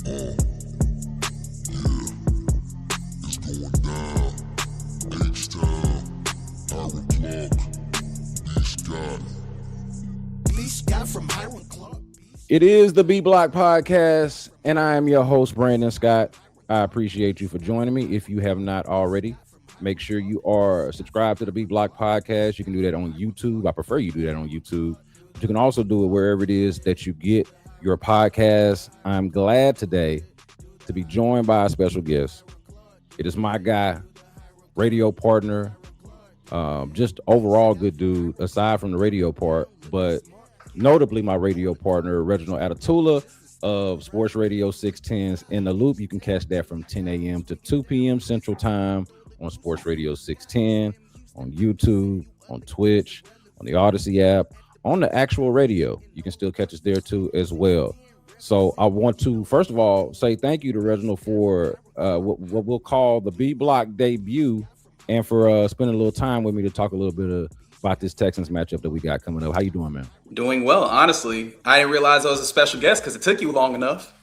Yeah, it's going down. H-Town, Hiram Clark, B.Scott. B.Scott from Hiram Clark. It is the B-Block Podcast, and I am your host, Brandon Scott. I appreciate you for joining me. If you have not already, make sure you are subscribed to the B-Block Podcast. You can do that on YouTube. I prefer you do that on YouTube. But you can also do it wherever it is that you get your podcast. I'm glad today to be joined by a special guest. It is my guy, radio partner, just overall good dude, aside from the radio part, but notably my radio partner, Reginald Adetula of SportsRadio 610's In the Loop. You can catch that from 10 a.m. to 2 p.m. Central Time on SportsRadio 610, on YouTube, on Twitch, on the Odyssey app, on the actual radio. You can still catch us there too as well. So I want to, first of all, say thank you to Reginald for what we'll call the B-Block debut and for spending a little time with me to talk a little bit about this Texans matchup that we got coming up. How you doing, man? Doing well, honestly. I didn't realize I was a special guest because it took you long enough.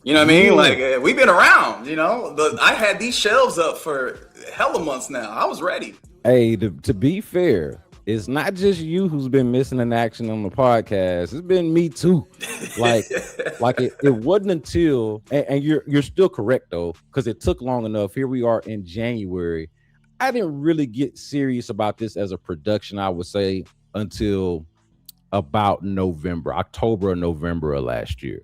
You know what I mean? Like, we've been around, you know. I had these shelves up for hella months now. I was ready. Hey, to be fair, it's not just you who's been missing in action on the podcast. It's been me too. Like it wasn't until, and you're still correct though, because it took long enough. Here we are in January. I didn't really get serious about this as a production, I would say, until about October or November of last year.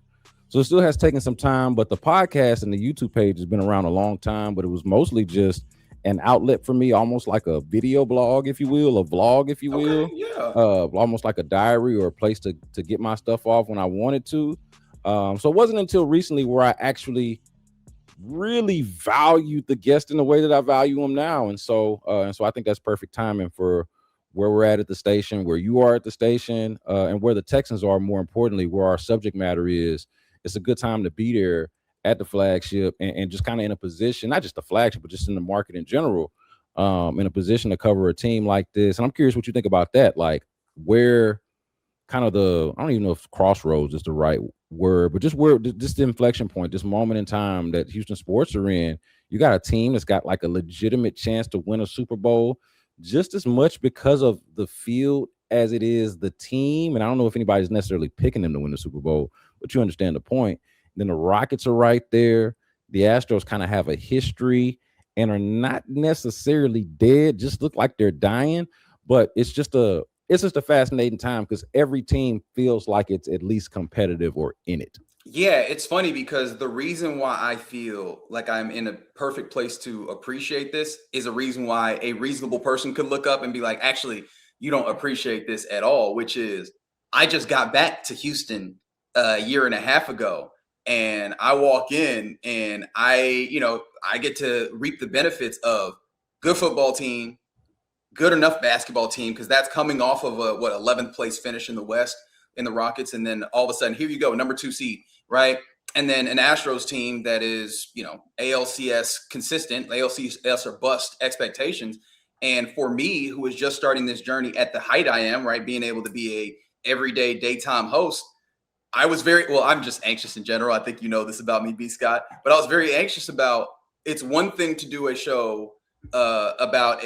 So it still has taken some time, but the podcast and the YouTube page has been around a long time, but it was mostly just an outlet for me, almost like a video blog, if you will, a vlog, if you will. Okay, yeah. Almost like a diary or a place to get my stuff off when I wanted to. So it wasn't until recently where I actually really valued the guest in the way that I value him now. And so I think that's perfect timing for where we're at the station, where you are at the station, and where the Texans are, more importantly, where our subject matter is. It's a good time to be there at the flagship and just kind of in a position, not just the flagship, but just in the market in general, in a position to cover a team like this. And I'm curious what you think about that. Like where kind of I don't even know if crossroads is the right word, but just where this inflection point, this moment in time that Houston sports are in. You got a team that's got like a legitimate chance to win a Super Bowl just as much because of the field as it is the team. And I don't know if anybody's necessarily picking them to win the Super Bowl, but you understand the point. Then the Rockets are right there. The Astros kind of have a history and are not necessarily dead, just look like they're dying. But it's just a fascinating time because every team feels like it's at least competitive or in it. Yeah, it's funny because the reason why I feel like I'm in a perfect place to appreciate this is a reason why a reasonable person could look up and be like, actually, you don't appreciate this at all, which is I just got back to Houston a year and a half ago. And I walk in and I get to reap the benefits of good football team, good enough basketball team, because that's coming off of a 11th place finish in the West in the Rockets. And then all of a sudden, here you go, number 2 seed, right? And then an Astros team that is, ALCS consistent, ALCS or bust expectations. And for me, who is just starting this journey at the height I am, right, being able to be a everyday daytime host, I was I'm just anxious in general. I think you know this about me, B.Scott, but I was very anxious about, it's one thing to do a show about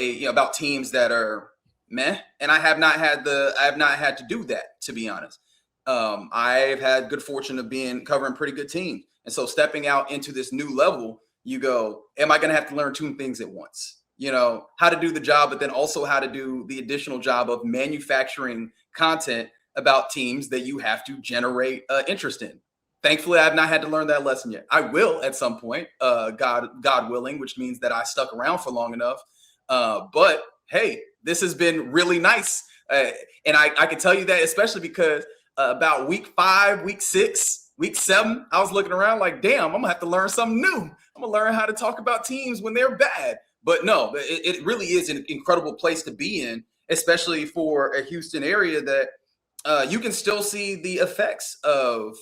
teams that are meh, and I have not had to do that, to be honest. I've had good fortune of covering pretty good teams. And so stepping out into this new level, you go, am I going to have to learn 2 things at once? How to do the job, but then also how to do the additional job of manufacturing content about teams that you have to generate interest in. Thankfully, I have not had to learn that lesson yet. I will at some point, God willing, which means that I stuck around for long enough. But hey, this has been really nice. And I can tell you that, especially because about week 5, week 6, week 7, I was looking around like, damn, I'm gonna have to learn something new. I'm gonna learn how to talk about teams when they're bad. But no, it really is an incredible place to be in, especially for a Houston area that you can still see the effects of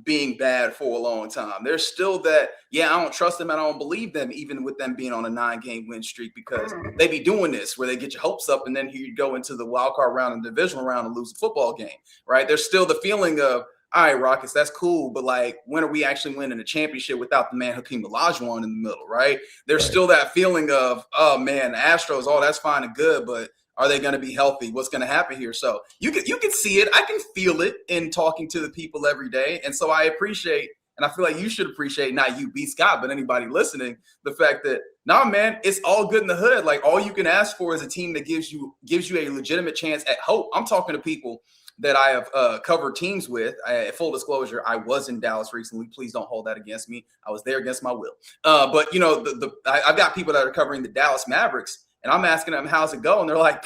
being bad for a long time. There's still that, I don't trust them. I don't believe them, even with them being on a 9-game win streak, because they be doing this where they get your hopes up and then you go into the wild card round and divisional round and lose a football game, right? There's still the feeling of, all right, Rockets, that's cool, but like, when are we actually winning a championship without the man Hakeem Olajuwon in the middle, right? There's still that feeling of, oh man, the Astros, oh, that's fine and good, but are they going to be healthy? What's going to happen here? So you can see it. I can feel it in talking to the people every day. And so I appreciate, and I feel like you should appreciate, not you, B.Scott, but anybody listening, the fact that, nah, man, it's all good in the hood. Like, all you can ask for is a team that gives you a legitimate chance at hope. I'm talking to people that I have covered teams with. Full disclosure, I was in Dallas recently. Please don't hold that against me. I was there against my will. But, you know, I've got people that are covering the Dallas Mavericks, and I'm asking them, how's it go? And they're like,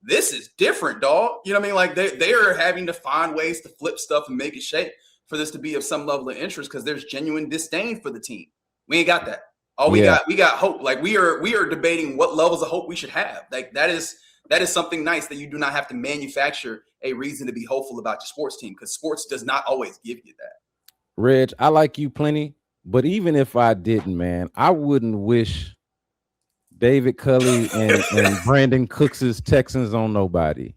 this is different, dog. You know what I mean? Like, they are having to find ways to flip stuff and make it shake for this to be of some level of interest, because there's genuine disdain for the team. We ain't got that. All we got hope. Like, we are debating what levels of hope we should have. Like, that is something nice, that you do not have to manufacture a reason to be hopeful about your sports team, because sports does not always give you that. Reg, I like you plenty, but even if I didn't, man, I wouldn't wish David Culley and Brandon Cooks' Texans on nobody.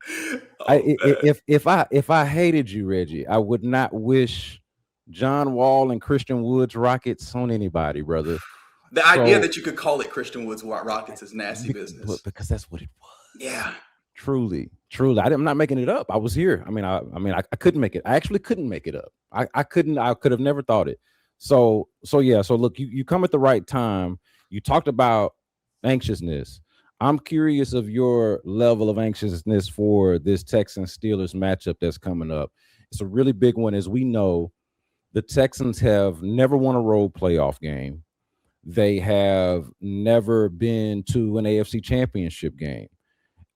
If I hated you, Reggie, I would not wish John Wall and Christian Woods Rockets on anybody, brother. The idea that you could call it Christian Woods Rockets is nasty business. Because that's what it was. Yeah. Truly. I'm not making it up. I was here. I couldn't make it. I actually couldn't make it up. I could have never thought it. So look, you come at the right time. You talked about anxiousness. I'm curious of your level of anxiousness for this Texans-Steelers matchup that's coming up. It's a really big one. As we know, the Texans have never won a road playoff game. They have never been to an AFC championship game.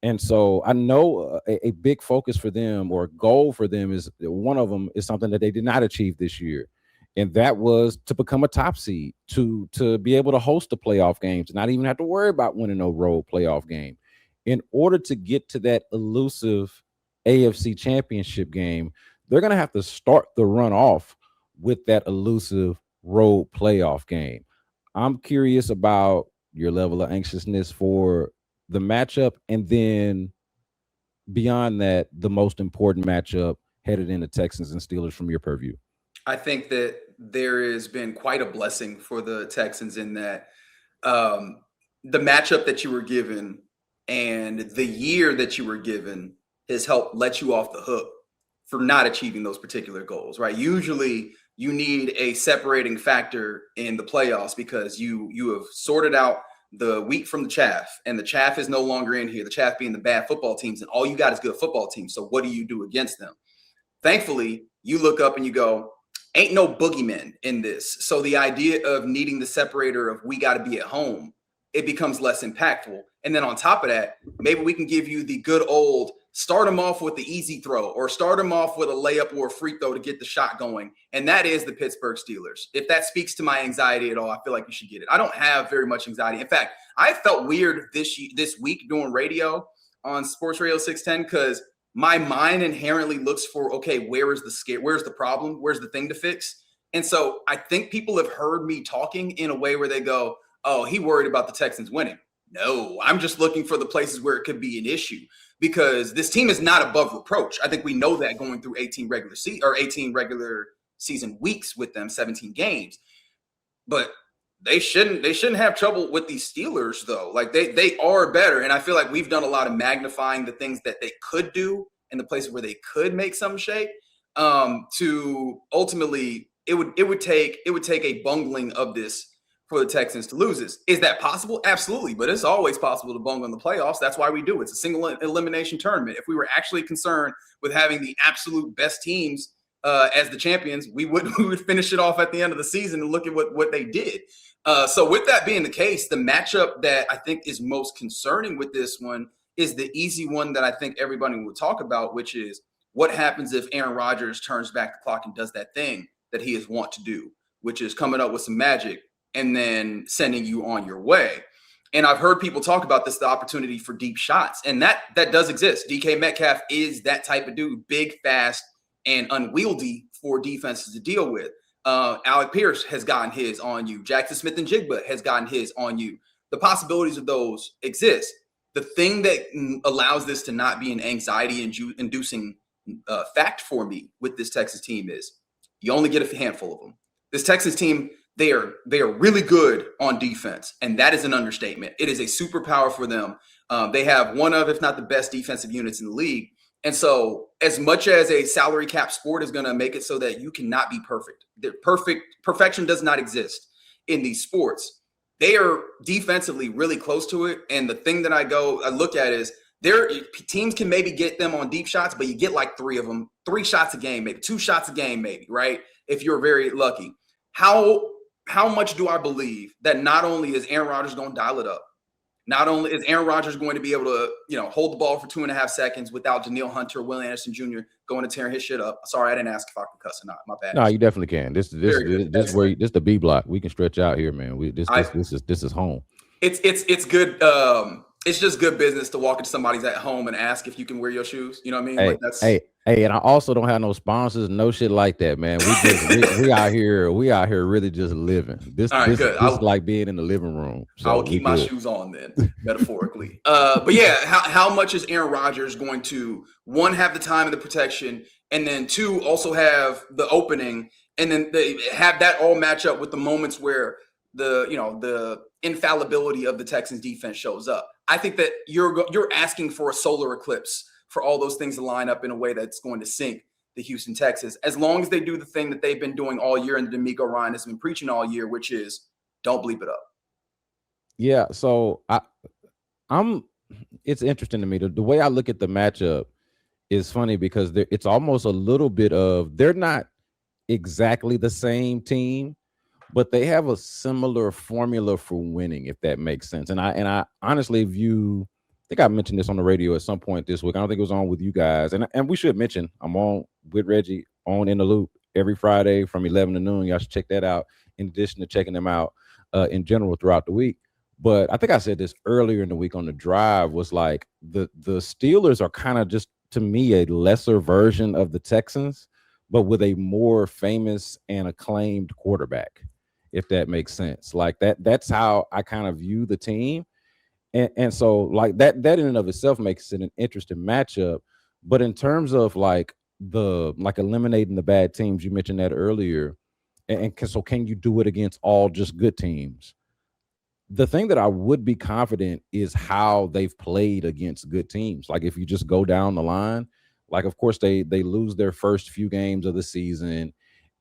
And so I know a big focus for them, or a goal for them, is one of them is something that they did not achieve this year. And that was to become a top seed, to be able to host the playoff games, not even have to worry about winning a road playoff game. In order to get to that elusive AFC championship game, they're going to have to start the run off with that elusive road playoff game. I'm curious about your level of anxiousness for the matchup, and then beyond that, the most important matchup headed into Texans and Steelers from your purview. I think that there has been quite a blessing for the Texans in that the matchup that you were given and the year that you were given has helped let you off the hook for not achieving those particular goals, right? Usually you need a separating factor in the playoffs because you have sorted out the wheat from the chaff, and the chaff is no longer in here, the chaff being the bad football teams, and all you got is good football teams. So what do you do against them? Thankfully, you look up and you go, ain't no boogeymen in this. So the idea of needing the separator of we got to be at home, it becomes less impactful. And then on top of that, maybe we can give you the good old start them off with the easy throw, or start them off with a layup or a free throw to get the shot going. And that is the Pittsburgh Steelers. If that speaks to my anxiety at all, I feel like you should get it. I don't have very much anxiety. In fact, I felt weird this week doing radio on Sports Radio 610 because my mind inherently looks for, okay, where is the scare? Where's the problem? Where's the thing to fix? And so I think people have heard me talking in a way where they go, oh, he worried about the Texans winning. No, I'm just looking for the places where it could be an issue, because this team is not above reproach. I think we know that going through 18 regular season weeks with them, 17 games. But they shouldn't have trouble with these Steelers, though. Like they are better, and I feel like we've done a lot of magnifying the things that they could do and the places where they could make some shape. To ultimately, it would take a bungling of this for the Texans to lose this. Is that possible? Absolutely. But it's always possible to bungle in the playoffs. That's why we do it. It's a single elimination tournament. If we were actually concerned with having the absolute best teams as the champions, we would finish it off at the end of the season and look at what they did. So with that being the case, the matchup that I think is most concerning with this one is the easy one that I think everybody will talk about, which is what happens if Aaron Rodgers turns back the clock and does that thing that he is wont to do, which is coming up with some magic and then sending you on your way. And I've heard people talk about this, the opportunity for deep shots. And that does exist. DK Metcalf is that type of dude, big, fast, and unwieldy for defenses to deal with. Alec Pierce has gotten his on you. Jackson Smith and Jigba has gotten his on you. The possibilities of those exist. The thing that allows this to not be an anxiety-inducing fact for me with this Texas team is You only get a handful of them. This Texans team, they are really good on defense, and that is an understatement. It is a superpower for them. They have one of, if not the best defensive units in the league. And so as much as a salary cap sport is going to make it so that you cannot be perfect, perfection does not exist in these sports. They are defensively really close to it. And the thing that I look at is their teams can maybe get them on deep shots, but you get like 3 of them, 3 shots a game, maybe 2 shots a game, maybe, right? If you're very lucky. How much do I believe that not only is Aaron Rodgers going to dial it up, not only is Aaron Rodgers going to be able to, hold the ball for 2.5 seconds without Danielle Hunter, Will Anderson Jr. going to tear his shit up. Sorry, I didn't ask if I could cuss or not. My bad. No, you definitely can. This is the B block. We can stretch out here, man. This is home. It's good. It's just good business to walk into somebody's at home and ask if you can wear your shoes. You know what I mean? Hey, and I also don't have no sponsors, no shit like that, man. We out here really just living. This is like being in the living room. So I will keep my shoes on then, metaphorically. But yeah, how much is Aaron Rodgers going to, 1, have the time and the protection, and then 2, also have the opening, and then they have that all match up with the moments where the infallibility of the Texans defense shows up. I think that you're asking for a solar eclipse for all those things to line up in a way that's going to sink the Houston Texans, as long as they do the thing that they've been doing all year and D'Amico Ryan has been preaching all year, which is don't bleep it up. Yeah, so it's interesting to me. The way I look at the matchup is funny because it's almost a little bit of, they're not exactly the same team, but they have a similar formula for winning, if that makes sense. And I honestly I think I mentioned this on the radio at some point this week. I don't think it was on with you guys. And we should mention, I'm on with Reggie on In the Loop every Friday from 11 to noon. Y'all should check that out in addition to checking them out in general throughout the week. But I think I said this earlier in the week on the drive, was like the Steelers are kind of just, to me, a lesser version of the Texans, but with a more famous and acclaimed quarterback, if that makes sense. Like that's how I kind of view the team. And so like that in and of itself makes it an interesting matchup. But in terms of like eliminating the bad teams, you mentioned that earlier. So can you do it against all just good teams? The thing that I would be confident is how they've played against good teams. Like if you just go down the line, like of course they lose their first few games of the season,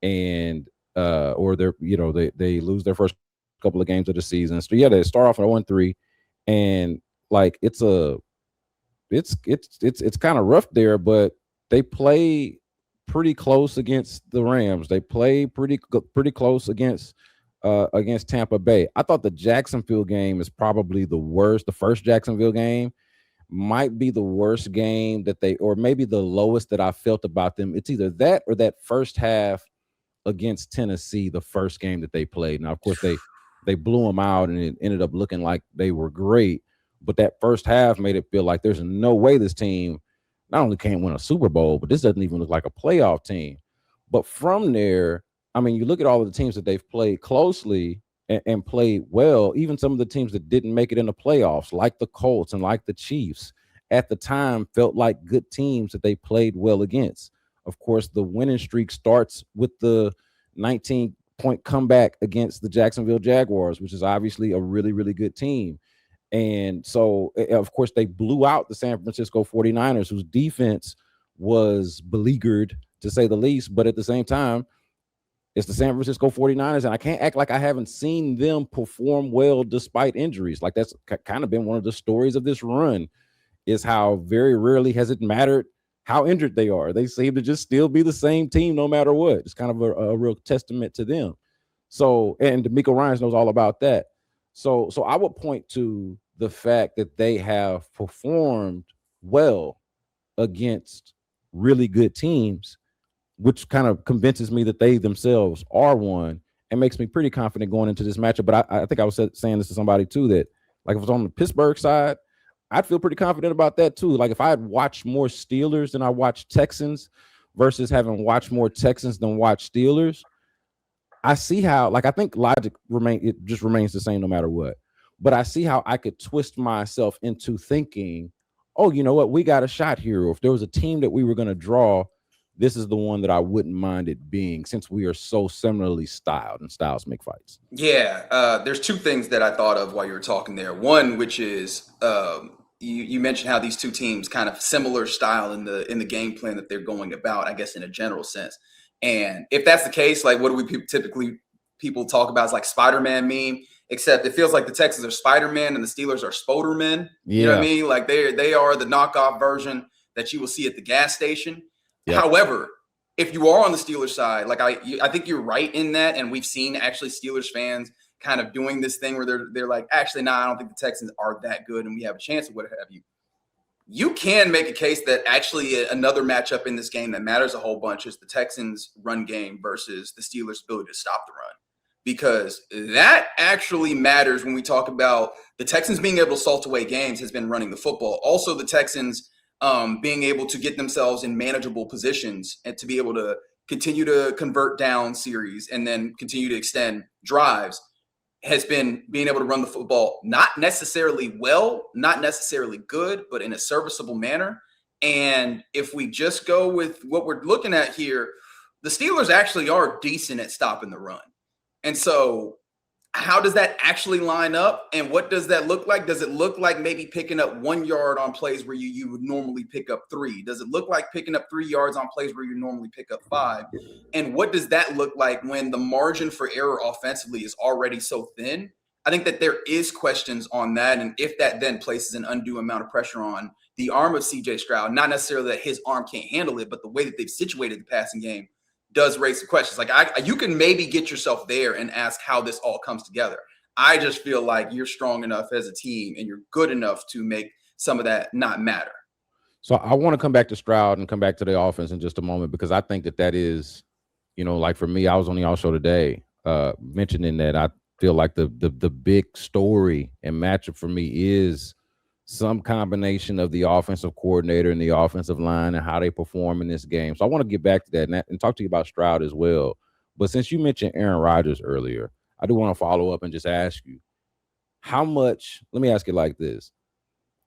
and or they lose their first couple of games of the season. So yeah, they start off at 0-3. And like it's kind of rough there, but they play pretty close against the Rams. They play pretty close against Tampa Bay. I thought the Jacksonville game is probably the worst. The first Jacksonville game might be the worst game or maybe the lowest that I felt about them. It's either that or that first half against Tennessee, the first game that they played. Now, of course, they blew them out, and it ended up looking like they were great. But that first half made it feel like there's no way this team not only can't win a Super Bowl, but this doesn't even look like a playoff team. But from there, I mean, you look at all of the teams that they've played closely and played well, even some of the teams that didn't make it in the playoffs, like the Colts and like the Chiefs, at the time felt like good teams that they played well against. Of course, the winning streak starts with the 19-point comeback against the Jacksonville Jaguars, which is obviously a really, really good team. And so, of course, they blew out the San Francisco 49ers, whose defense was beleaguered, to say the least. But at the same time, it's the San Francisco 49ers, and I can't act like I haven't seen them perform well despite injuries. Like that's kind of been one of the stories of this run, is how very rarely has it mattered how injured they are. They seem to just still be the same team no matter what. It's kind of a real testament to them. So, and D'Amico Ryan knows all about that. So I would point to the fact that they have performed well against really good teams, which kind of convinces me that they themselves are one, and makes me pretty confident going into this matchup. But I think I was saying this to somebody too, that like if it was on the Pittsburgh side, I'd feel pretty confident about that too. Like if I had watched more Steelers than I watched Texans versus having watched more Texans than watched Steelers, I see how, like, I think logic remains the same no matter what. But I see how I could twist myself into thinking, oh, you know what, we got a shot here. Or if there was a team that we were going to draw this is the one that I wouldn't mind it being, since we are so similarly styled and styles make fights. Yeah, there's two things that I thought of while you were talking there. One, which is you mentioned how these two teams kind of similar style in the game plan that they're going about, I guess, in a general sense. And if that's the case, like, what do we typically people talk about? It's like Spider-Man meme, except it feels like the Texans are Spider-Man and the Steelers are Spoderman. Yeah. You know what I mean? Like they are the knockoff version that you will see at the gas station. Yeah. However, if you are on the Steelers side, like I think you're right in that, and we've seen actually Steelers fans kind of doing this thing where they're like, actually, nah, I don't think the Texans are that good, and we have a chance, or what have you. You can make a case that actually another matchup in this game that matters a whole bunch is the Texans' run game versus the Steelers' ability to stop the run, because that actually matters when we talk about the Texans being able to salt away games has been running the football. Also, the Texans being able to get themselves in manageable positions and to be able to continue to convert down series and then continue to extend drives has been being able to run the football, not necessarily well, not necessarily good, but in a serviceable manner. And if we just go with what we're looking at here, the Steelers actually are decent at stopping the run. And so how does that actually line up? And what does that look like? Does it look like maybe picking up 1 yard on plays where you would normally pick up 3? Does it look like picking up 3 yards on plays where you normally pick up 5? And what does that look like when the margin for error offensively is already so thin? I think that there is questions on that. And if that then places an undue amount of pressure on the arm of CJ Stroud, not necessarily that his arm can't handle it, but the way that they've situated the passing game does raise some questions. Like you can maybe get yourself there and ask how this all comes together. I just feel like you're strong enough as a team and you're good enough to make some of that not matter. So I want to come back to Stroud and come back to the offense in just a moment, because I think that is, like for me, I was on y'all show today mentioning that I feel like the big story and matchup for me is some combination of the offensive coordinator and the offensive line and how they perform in this game. So I want to get back to that and talk to you about Stroud as well. But since you mentioned Aaron Rodgers earlier, I do want to follow up and just ask you, let me ask it like this.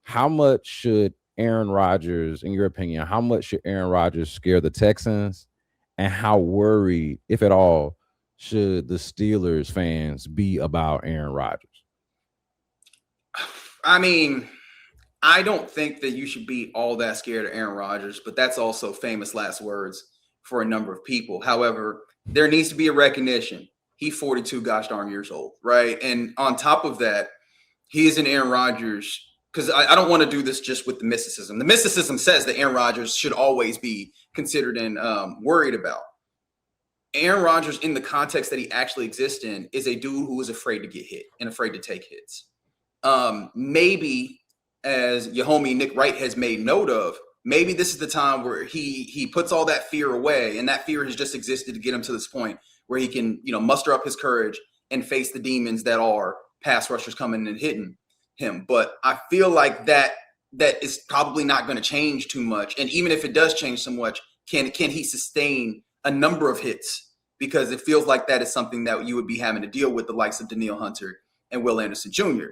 How much should Aaron Rodgers, in your opinion, how much should Aaron Rodgers scare the Texans? And how worried, if at all, should the Steelers fans be about Aaron Rodgers? I mean, I don't think that you should be all that scared of Aaron Rodgers, but that's also famous last words for a number of people. However, there needs to be a recognition. He's 42 gosh darn years old, right? And on top of that, he is an Aaron Rodgers, because I don't want to do this just with the mysticism. The mysticism says that Aaron Rodgers should always be considered and worried about. Aaron Rodgers, in the context that he actually exists in, is a dude who is afraid to get hit and afraid to take hits. Maybe, as your homie Nick Wright has made note of, maybe this is the time where he puts all that fear away, and that fear has just existed to get him to this point where he can, muster up his courage and face the demons that are pass rushers coming and hitting him. But I feel like that is probably not going to change too much. And even if it does change so much, can he sustain a number of hits? Because it feels like that is something that you would be having to deal with the likes of Danielle Hunter and Will Anderson Jr.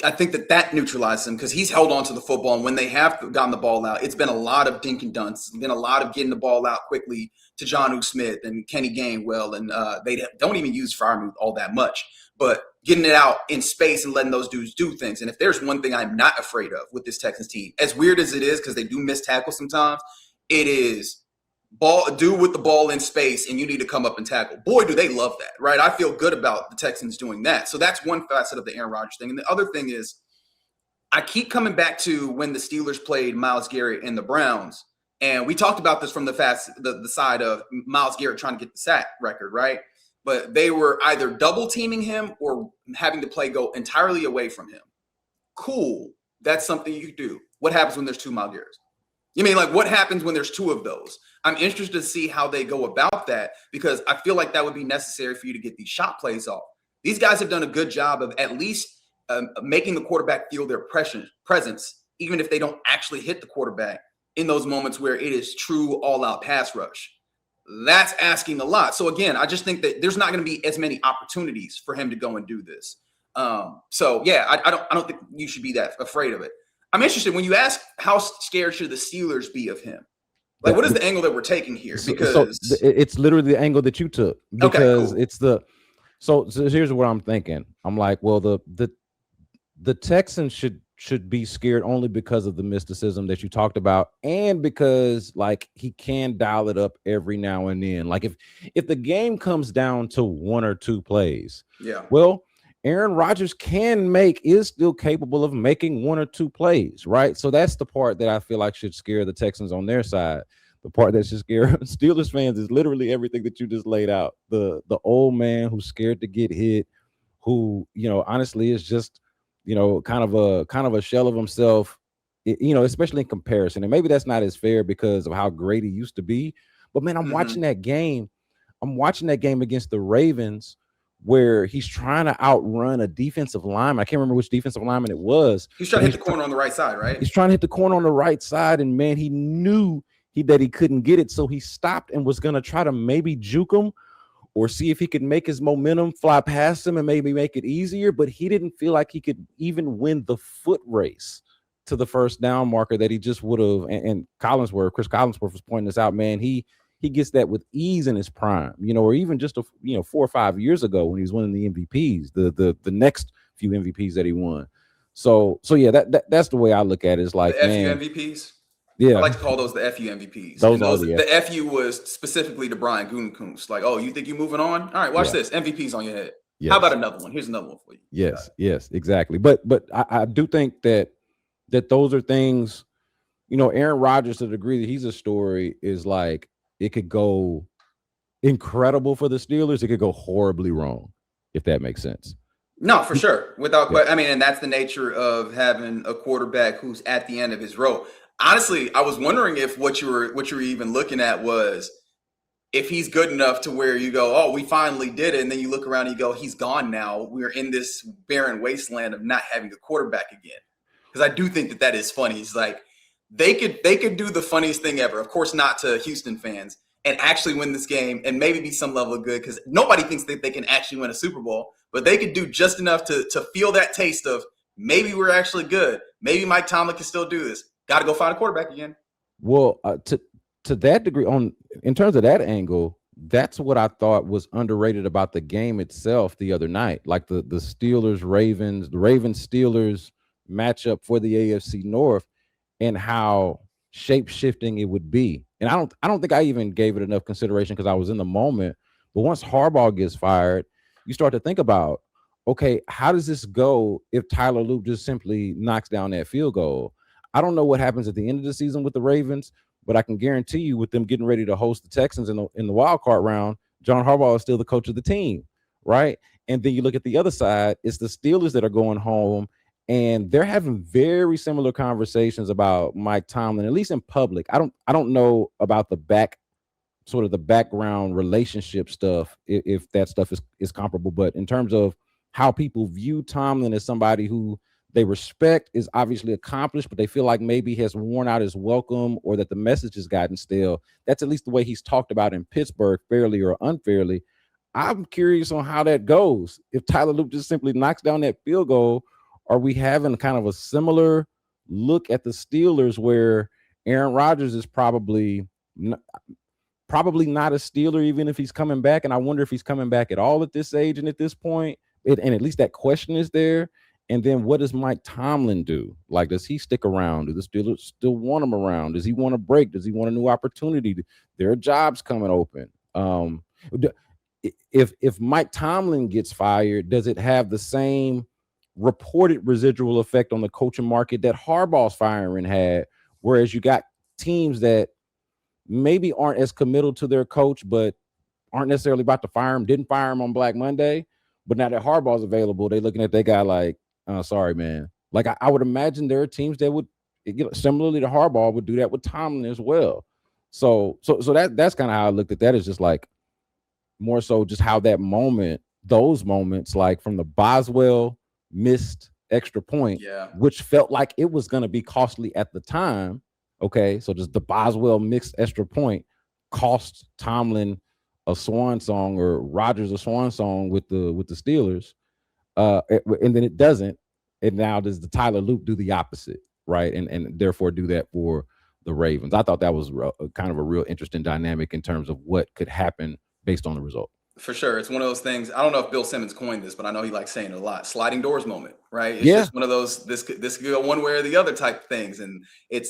I think that neutralizes him, because he's held on to the football. And when they have gotten the ball out, it's been a lot of dink and dunks. It's been a lot of getting the ball out quickly to Jonnu Smith and Kenny Gainwell. And they don't even use Freiermuth all that much, but getting it out in space and letting those dudes do things. And if there's one thing I'm not afraid of with this Texans team, as weird as it is, because they do miss tackles sometimes, it is dude with the ball in space and you need to come up and tackle. Boy, do they love that, right? I feel good about the Texans doing that. So that's one facet of the Aaron Rodgers thing. And the other thing is, I keep coming back to when the Steelers played Myles Garrett and the Browns. And we talked about this from the side of Myles Garrett trying to get the sack record, right? But they were either double teaming him or having the play go entirely away from him. Cool. That's something you do. What happens when there's 2 Myles Garretts? You mean, like, what happens when there's 2 of those? I'm interested to see how they go about that, because I feel like that would be necessary for you to get these shot plays off. These guys have done a good job of at least making the quarterback feel their presence, even if they don't actually hit the quarterback in those moments where it is true all-out pass rush. That's asking a lot. So, again, I just think that there's not going to be as many opportunities for him to go and do this. So, yeah, I don't think you should be that afraid of it. I'm interested when you ask how scared should the Steelers be of him. Like, what is the angle that we're taking here? Because it's literally the angle that you took, because okay, cool. So here's what I'm thinking. I'm like, well, the Texans should be scared only because of the mysticism that you talked about, and because like he can dial it up every now and then. Like if the game comes down to one or two plays, yeah, well, Aaron Rodgers is still capable of making one or two plays, right? So that's the part that I feel like should scare the Texans on their side. The part that should scare Steelers fans is literally everything that you just laid out. The old man who's scared to get hit, who, honestly is just, kind of a shell of himself, especially in comparison. And maybe that's not as fair because of how great he used to be. But man, I'm watching that game. I'm watching that game against the Ravens, where he's trying to outrun a defensive lineman. I can't remember which defensive lineman it was. He's trying to hit the corner on the right side, right? He's trying to hit the corner on the right side, and man, he knew that he couldn't get it, so he stopped and was going to try to maybe juke him or see if he could make his momentum fly past him and maybe make it easier, but he didn't feel like he could even win the foot race to the first down marker that he just would have. And Chris Collinsworth was pointing this out, man, he gets that with ease in his prime, or even just 4 or 5 years ago when he was winning the MVPs, the next few MVPs that he won. So yeah, that's the way I look at it. Is like, the man, FU MVPs. Yeah, I like to call those the FU MVPs. The FU was specifically to Brian Gutekunst. Like, oh, you think you're moving on? All right, watch this. MVP's on your head. Yes. How about another one? Here's another one for you. Yes, exactly. But I do think that those are things, Aaron Rodgers, to the degree that he's a story, is like it could go incredible for the Steelers. It could go horribly wrong, if that makes sense. No, for sure. Without question. I mean, and that's the nature of having a quarterback who's at the end of his rope. Honestly, I was wondering if what you were even looking at was if he's good enough to where you go, oh, we finally did it. And then you look around and you go, he's gone now. We're in this barren wasteland of not having a quarterback again. Because I do think that is funny. It's like they could do the funniest thing ever. Of course, not to Houston fans, and actually win this game and maybe be some level of good, because nobody thinks that they can actually win a Super Bowl. But they could do just enough to feel that taste of maybe we're actually good. Maybe Mike Tomlin can still do this. Got to go find a quarterback again. Well, to that degree, in terms of that angle, that's what I thought was underrated about the game itself the other night. Like the Steelers-Ravens, the Ravens-Steelers matchup for the AFC North, and how shape-shifting it would be. And I don't think I even gave it enough consideration because I was in the moment. But once Harbaugh gets fired, you start to think about, okay, how does this go if Tyler Luke just simply knocks down that field goal? I don't know what happens at the end of the season with the Ravens, but I can guarantee you, with them getting ready to host the Texans in the wild card round, John Harbaugh is still the coach of the team, right? And then you look at the other side, it's the Steelers that are going home, and they're having very similar conversations about Mike Tomlin, at least in public. I don't know about the background relationship stuff, if that stuff is comparable, but in terms of how people view Tomlin as somebody who they respect, is obviously accomplished, but they feel like maybe has worn out his welcome, or that the message has gotten stale. That's at least the way he's talked about in Pittsburgh, fairly or unfairly. I'm curious on how that goes. If Tyler Luke just simply knocks down that field goal, are we having kind of a similar look at the Steelers where Aaron Rodgers is probably not a Steeler, even if he's coming back? And I wonder if he's coming back at all at this age and at this point. And at least that question is there. And then what does Mike Tomlin do? Like, does he stick around? Do the Steelers still want him around? Does he want a break? Does he want a new opportunity? There are jobs coming open. If Mike Tomlin gets fired, does it have the same reported residual effect on the coaching market that Harbaugh's firing had? Whereas you got teams that maybe aren't as committal to their coach, but aren't necessarily about to fire him, didn't fire him on Black Monday. But now that Harbaugh's available, they're looking at that guy like, sorry, man. Like, I would imagine there are teams that would, similarly to Harbaugh, would do that with Tomlin as well. So that's kind of how I looked at that. Is just like more so just how those moments, like from the Boswell missed extra point, which felt like it was going to be costly at the time. Okay, so just the Boswell mixed extra point cost Tomlin a swan song, or Rodgers a swan song with the Steelers, and then it doesn't. And now does the Tyler Luke do the opposite, right? And therefore do that for the Ravens. I thought that was kind of a real interesting dynamic in terms of what could happen based on the result. For sure. It's one of those things. I don't know if Bill Simmons coined this, but I know he likes saying it a lot. Sliding doors moment, right? It's Yeah. just one of those, this could go one way or the other type things. And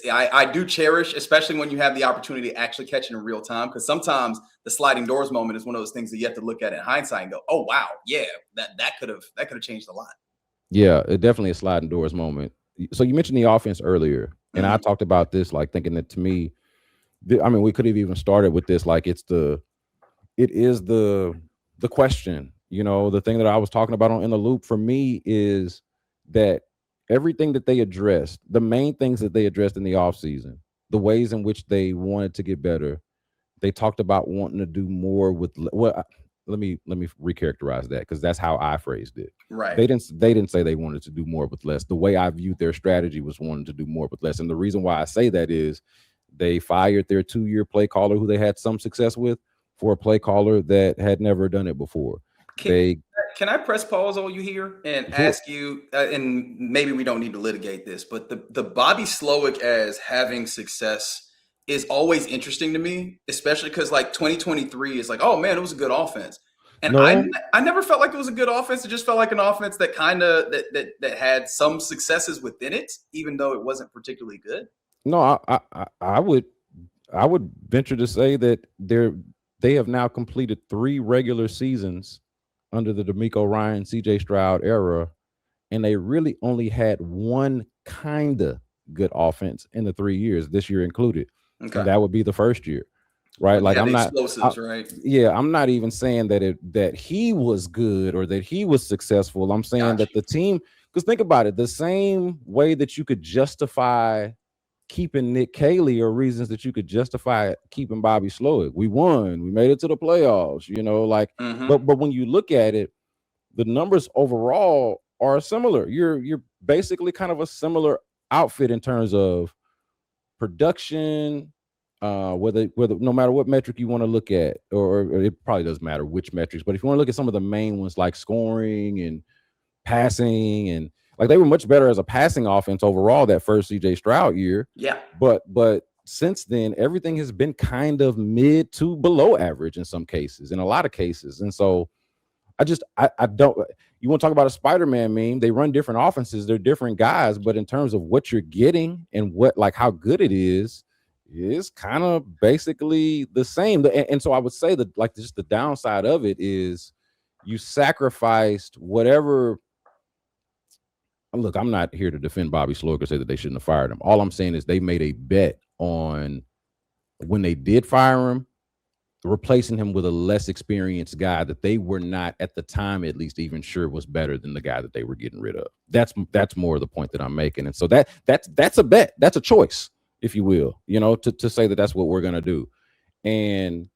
I do cherish, especially when you have the opportunity to actually catch it in real time, because sometimes the sliding doors moment is one of those things that you have to look at in hindsight and go, oh, wow, yeah, that could have changed a lot. Yeah, it definitely a sliding doors moment. So you mentioned the offense earlier, and I talked about this, like thinking that to me, I mean, we could have even started with this, like it is the question, the thing that I was talking about in the loop for me is that everything that they addressed, the main things that they addressed in the offseason, the ways in which they wanted to get better, they talked about wanting to do more with, well, let me recharacterize that, because that's how I phrased it. Right. They didn't say they wanted to do more with less. The way I viewed their strategy was wanting to do more with less. And the reason why I say that is they fired their 2-year play caller who they had some success with for a play caller that had never done it before. Can I press pause on you here and ask you, and maybe we don't need to litigate this, but the Bobby Slowick as having success is always interesting to me, especially because like 2023 is like, oh man, it was a good offense. And I never felt like it was a good offense. It just felt like an offense that kind of that had some successes within it, even though it wasn't particularly good. No, I would venture to say that they have now completed 3 regular seasons under the DeMeco Ryan, CJ Stroud era, and they really only had one kind of good offense in the 3 years, this year included. Okay. And that would be the first year, right? Like I'm not explosives, right? Yeah, I'm not even saying that he was good or that he was successful. I'm saying that the team, because think about it, the same way that you could justify keeping Nick Caley or reasons that you could justify keeping Bobby Slowick. We won. We made it to the playoffs, but when you look at it, the numbers overall are similar. You're basically kind of a similar outfit in terms of production, whether no matter what metric you want to look at, or it probably doesn't matter which metrics, but if you want to look at some of the main ones like scoring and passing, and like they were much better as a passing offense overall that first CJ Stroud year. Yeah. But since then, everything has been kind of mid to below average in some cases, in a lot of cases. And so I don't, you want to talk about a Spider-Man meme, they run different offenses, they're different guys, but in terms of what you're getting and how good it is kind of basically the same. And so I would say that like just the downside of it is you sacrificed whatever. Look, I'm not here to defend Bobby Slowick or say that they shouldn't have fired him. All I'm saying is they made a bet on when they did fire him, replacing him with a less experienced guy that they were not at the time, at least even sure was better than the guy that they were getting rid of. That's more of the point that I'm making. And so that's a bet. That's a choice, if you will, to say that that's what we're going to do. And,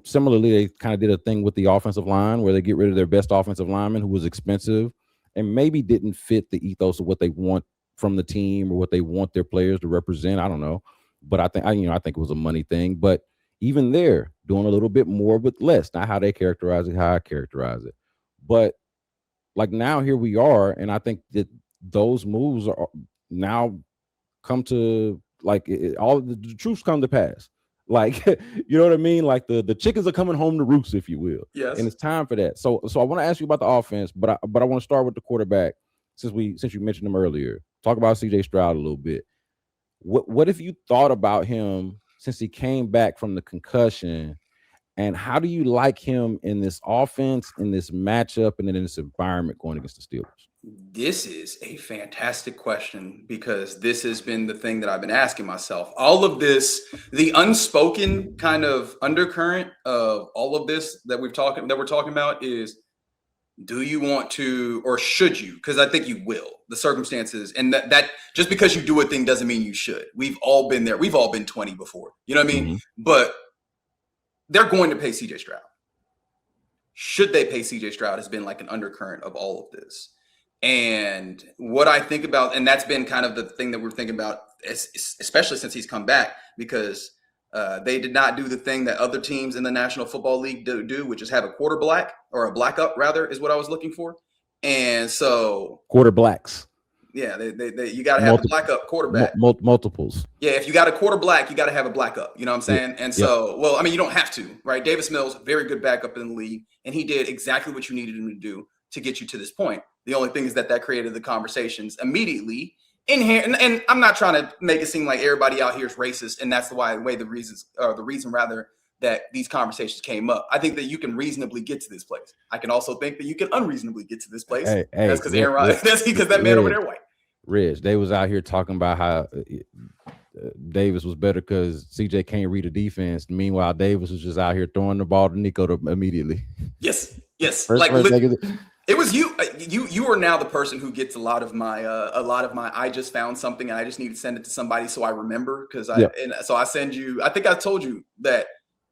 similarly, they kind of did a thing with the offensive line where they get rid of their best offensive lineman who was expensive and maybe didn't fit the ethos of what they want from the team or what they want their players to represent. I don't know. But I think it was a money thing. But even there, doing a little bit more with less, not how they characterize it, how I characterize it. But like now here we are, and I think that those moves are now come to like all the truths come to pass. Like, you know what I mean? Like the chickens are coming home to roost, if you will. Yes. And it's time for that. So I want to ask you about the offense, but I want to start with the quarterback since you mentioned him earlier. Talk about CJ Stroud a little bit. What have you thought about him since he came back from the concussion, and how do you like him in this offense, in this matchup, and then in this environment going against the Steelers? This is a fantastic question because this has been the thing that I've been asking myself. All of this, the unspoken kind of undercurrent of all of this that we're talking about is, do you want to, or should you? Because I think you will. The circumstances, and that just because you do a thing doesn't mean you should. We've all been there. We've all been 20 before. You know what I mean? Mm-hmm. But they're going to pay CJ Stroud. Should they pay CJ Stroud has been like an undercurrent of all of this. And what I think about, and that's been kind of the thing that we're thinking about, especially since he's come back, because they did not do the thing that other teams in the National Football League do, which is have a quarter black, or a black up rather, is what I was looking for. And so quarter blacks. Yeah, you got to have a black up quarterback. Multiples. Yeah, if you got a quarter black, you got to have a black up. You know what I'm saying? And so, well, I mean, you don't have to, right? Davis Mills, very good backup in the league, and he did exactly what you needed him to do to get you to this point. The only thing is that created the conversations immediately in here. And I'm not trying to make it seem like everybody out here is racist, and that's the reason that these conversations came up. I think that you can reasonably get to this place. I can also think that you can unreasonably get to this place. That's because Aaron Rodgers. That's because that man over there white. Rich, they was out here talking about how Davis was better because CJ can't read a defense. Meanwhile, Davis was just out here throwing the ball to Nico immediately. Yes. It was you. You are now the person who gets a lot of my. I just found something and I just need to send it to somebody so I remember so I send you. I think I told you that.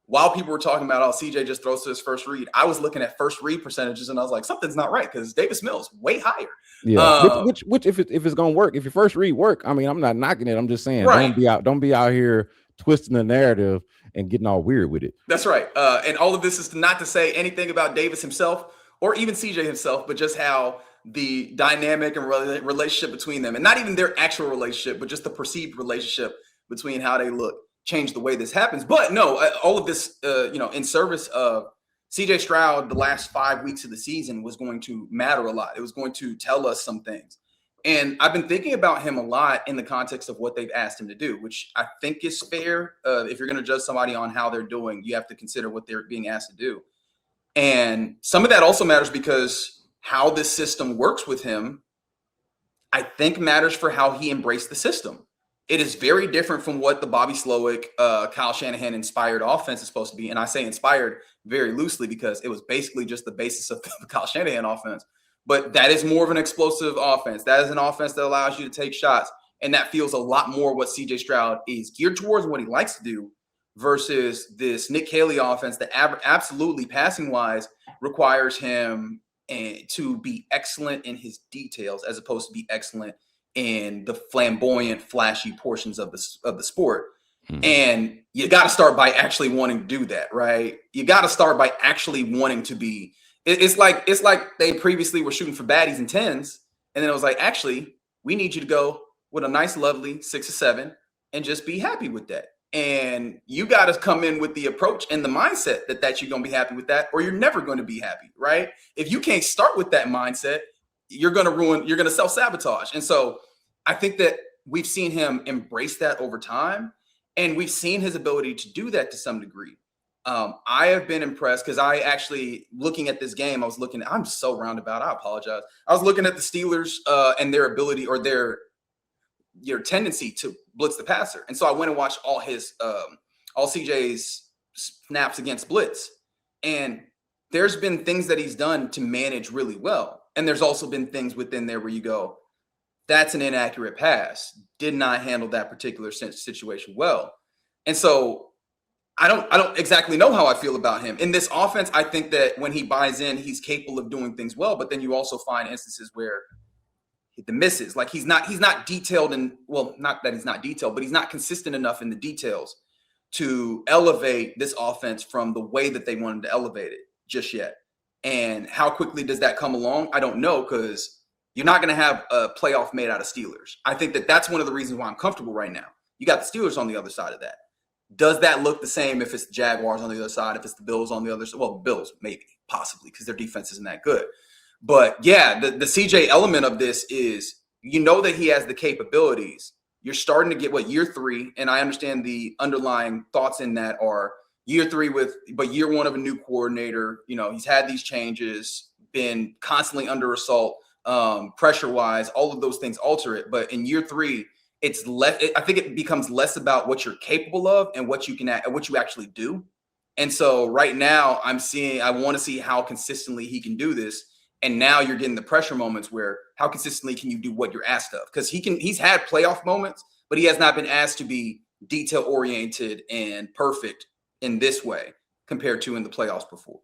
While people were talking about, CJ just throws to his first read, I was looking at first read percentages and I was like, something's not right because Davis Mills way higher. Yeah, which if it's gonna work, if your first read work, I mean, I'm not knocking it. I'm just saying, don't be out here twisting the narrative and getting all weird with it. That's right. And all of this is not to say anything about Davis himself or even CJ himself, but just how the dynamic and relationship between them, and not even their actual relationship, but just the perceived relationship between how they look. Change the way this happens. But no, all of this, in service of CJ Stroud, the last 5 weeks of the season was going to matter a lot. It was going to tell us some things. And I've been thinking about him a lot in the context of what they've asked him to do, which I think is fair. If you're going to judge somebody on how they're doing, you have to consider what they're being asked to do. And some of that also matters because how this system works with him, I think matters for how he embraced the system. It is very different from what the Bobby Slowick, Kyle Shanahan inspired offense is supposed to be. And I say inspired very loosely because it was basically just the basis of the Kyle Shanahan offense. But that is more of an explosive offense. That is an offense that allows you to take shots. And that feels a lot more what CJ Stroud is geared towards and what he likes to do versus this Nick Haley offense that absolutely passing-wise requires him to be excellent in his details as opposed to be excellent in the flamboyant, flashy portions of the sport. Mm-hmm. And you got to start by actually wanting to do that, right? You got to start by actually wanting to be. It's like they previously were shooting for baddies and 10s, and then it was like, actually, we need you to go with a nice, lovely 6 or 7 and just be happy with that. And you got to come in with the approach and the mindset that you're going to be happy with that, or you're never going to be happy, right? If you can't start with that mindset, you're going to self-sabotage. And so I think that we've seen him embrace that over time, and we've seen his ability to do that to some degree. I have been impressed because I actually, looking at this game, I'm so roundabout. I apologize. I was looking at the Steelers and their ability or their tendency to blitz the passer. And so I went and watched all CJ's snaps against blitz. And there's been things that he's done to manage really well. And there's also been things within there where you go, that's an inaccurate pass. Did not handle that particular situation well. And so I don't exactly know how I feel about him. In this offense, I think that when he buys in, he's capable of doing things well. But then you also find instances where the misses, like he's not detailed and not that he's not detailed, but he's not consistent enough in the details to elevate this offense from the way that they wanted to elevate it just yet. And how quickly does that come along? I don't know, because you're not going to have a playoff made out of Steelers. I think that that's one of the reasons why I'm comfortable right now. You got the Steelers on the other side of that. Does that look the same if it's the Jaguars on the other side, if it's the Bills on the other side? Well, the Bills, maybe, possibly, because their defense isn't that good. But yeah, the CJ element of this is, that he has the capabilities. You're starting to get year 3, and I understand the underlying thoughts in that are year 3 but year 1 of a new coordinator. He's had these changes, been constantly under assault, pressure-wise, all of those things alter it. But in year 3, it's less. I think it becomes less about what you're capable of and what you actually do. And so right now, I want to see how consistently he can do this. And now you're getting the pressure moments where how consistently can you do what you're asked of? Because he's had playoff moments, but he has not been asked to be detail oriented and perfect in this way compared to in the playoffs before.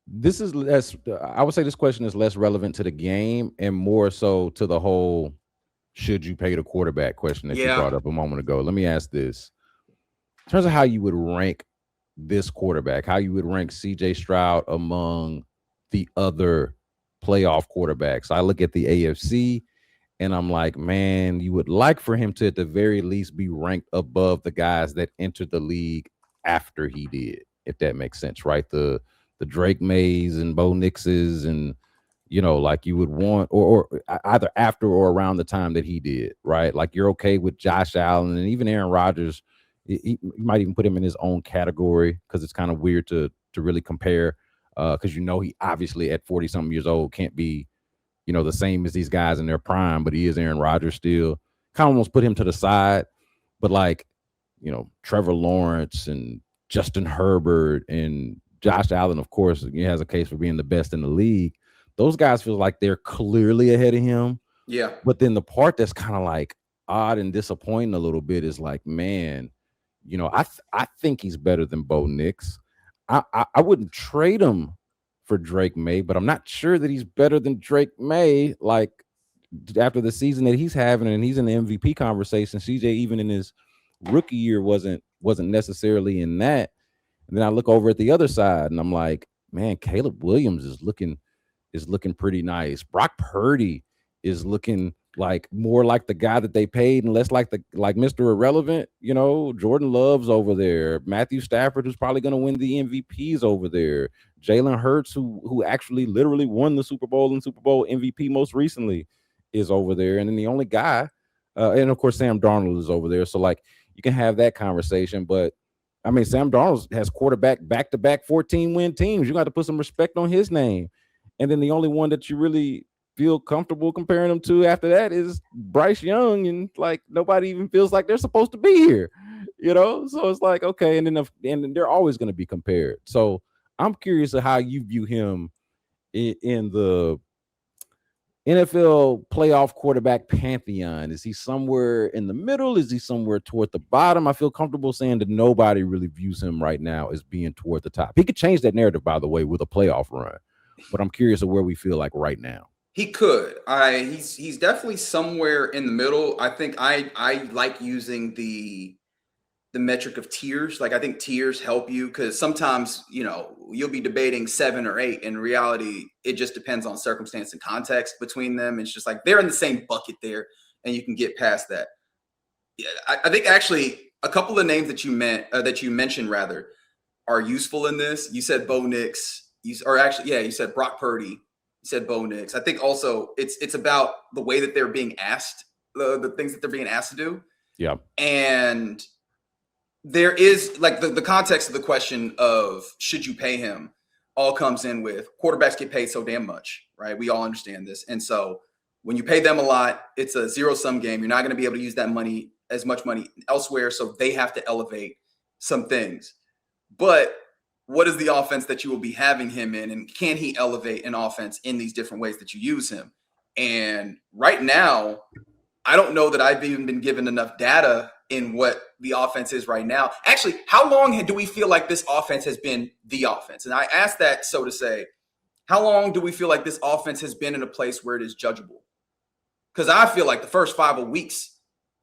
This is less. I would say this question is less relevant to the game and more so to the whole should you pay the quarterback question that you brought up a moment ago. Let me ask this. In terms of how you would rank this quarterback, how you would rank CJ Stroud among the other playoff quarterbacks. I look at the AFC And I'm like, man, you would like for him to at the very least be ranked above the guys that entered the league after he did, if that makes sense, right? The Drake Mays and Bo Nixes and like you would want, or either after or around the time that he did, right? Like you're okay with Josh Allen and even Aaron Rodgers. You might even put him in his own category because it's kind of weird to really compare because he obviously at 40 something years old can't be the same as these guys in their prime, but he is Aaron Rodgers still. Kind of almost put him to the side, but like Trevor Lawrence and Justin Herbert and Josh Allen, of course, he has a case for being the best in the league. Those guys feel like they're clearly ahead of him. Yeah. But then the part that's kind of like odd and disappointing a little bit is like, man, I think he's better than Bo Nix. I wouldn't trade him for Drake May, but I'm not sure that he's better than Drake May. Like after the season that he's having, and he's in the MVP conversation. CJ, even in his rookie year, wasn't necessarily in that. And then I look over at the other side, and I'm like, man, Caleb Williams is looking pretty nice. Brock Purdy is looking like more like the guy that they paid and less like Mr. Irrelevant. Jordan Love's over there. Matthew Stafford, who's probably going to win the MVPs over there. Jalen Hurts, who actually literally won the Super Bowl and Super Bowl MVP most recently, is over there. And then the only guy, and of course, Sam Darnold is over there. So like you can have that conversation, but I mean, Sam Darnold has quarterback back-to-back 14-win teams. You got to put some respect on his name. And then the only one that you really feel comfortable comparing them to after that is Bryce Young, and like nobody even feels like they're supposed to be here, So it's like, okay, and then they're always going to be compared. So I'm curious of how you view him in the NFL playoff quarterback pantheon. Is he somewhere in the middle? Is he somewhere toward the bottom? I feel comfortable saying that nobody really views him right now as being toward the top. He could change that narrative, by the way, with a playoff run. But I'm curious of where we feel like right now. He could. He's definitely somewhere in the middle. I think I like using the metric of tiers. Like I think tiers help you because sometimes, you'll be debating 7 or 8. In reality, it just depends on circumstance and context between them. It's just like they're in the same bucket there and you can get past that. Yeah, I think actually a couple of names that you mentioned rather are useful in this. You said Bo Nix, you said Brock Purdy, you said Bo Nix. I think also it's about the way that they're being asked, the things that they're being asked to do. Yeah. And there is like the context of the question of should you pay him all comes in with quarterbacks get paid so damn much, right? We all understand this. And so when you pay them a lot, it's a zero-sum game. You're not going to be able to use that money, as much money elsewhere. So they have to elevate some things. But what is the offense that you will be having him in? And can he elevate an offense in these different ways that you use him? And right now, I don't know that I've even been given enough data in what the offense is right now. Actually, how long do we feel like this offense has been the offense? And I ask that so to say, how long do we feel like this offense has been in a place where it is judgeable? Because I feel like the first 5 weeks,